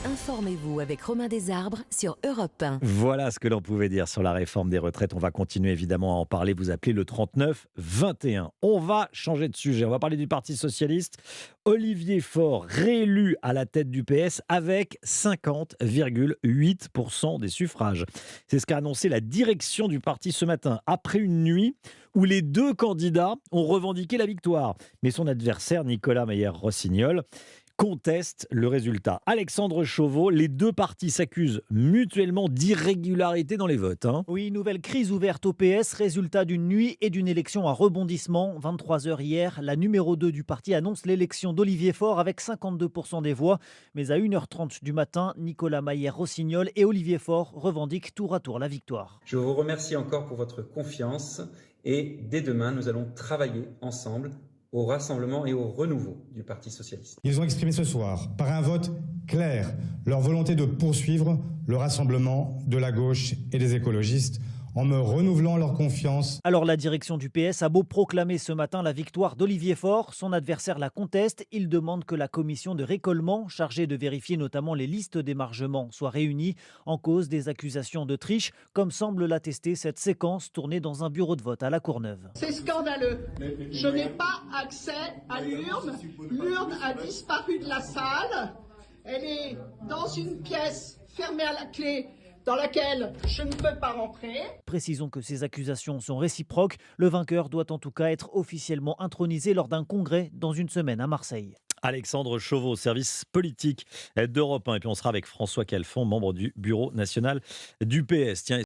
Informez-vous avec Romain Desarbres sur Europe 1. Voilà ce que l'on pouvait dire sur la réforme des retraites. On va continuer évidemment à en parler. Vous appelez le 39 21. On va changer de sujet. On va parler du Parti socialiste. Olivier Faure, réélu à la tête du PS avec 50,8% des suffrages. C'est ce qu'a annoncé la direction du parti ce matin, après une nuit où les deux candidats ont revendiqué la victoire. Mais son adversaire, Nicolas Meyer-Rossignol, conteste le résultat. Alexandre Chauveau, les deux partis s'accusent mutuellement d'irrégularité dans les votes. Oui, nouvelle crise ouverte au PS, résultat d'une nuit et d'une élection à rebondissement. 23h hier, la numéro 2 du parti annonce l'élection d'Olivier Faure avec 52% des voix. Mais à 1h30 du matin, Nicolas Meyer-Rossignol et Olivier Faure revendiquent tour à tour la victoire. Je vous remercie encore pour votre confiance et dès demain, nous allons travailler ensemble au rassemblement et au renouveau du Parti socialiste. Ils ont exprimé ce soir, par un vote clair, leur volonté de poursuivre le rassemblement de la gauche et des écologistes en me renouvelant leur confiance. Alors la direction du PS a beau proclamer ce matin la victoire d'Olivier Faure, son adversaire la conteste. Il demande que la commission de récolement, chargée de vérifier notamment les listes d'émargement, soit réunie en cause des accusations de triche, comme semble l'attester cette séquence tournée dans un bureau de vote à La Courneuve. C'est scandaleux. Je n'ai pas accès à l'urne. L'urne a disparu de la salle. Elle est dans une pièce fermée à la clé dans laquelle je ne peux pas rentrer. Précisons que ces accusations sont réciproques. Le vainqueur doit en tout cas être officiellement intronisé lors d'un congrès dans une semaine à Marseille. Alexandre Chauveau, service politique d'Europe 1. Et puis on sera avec François Calfon, membre du bureau national du PS. Tiens,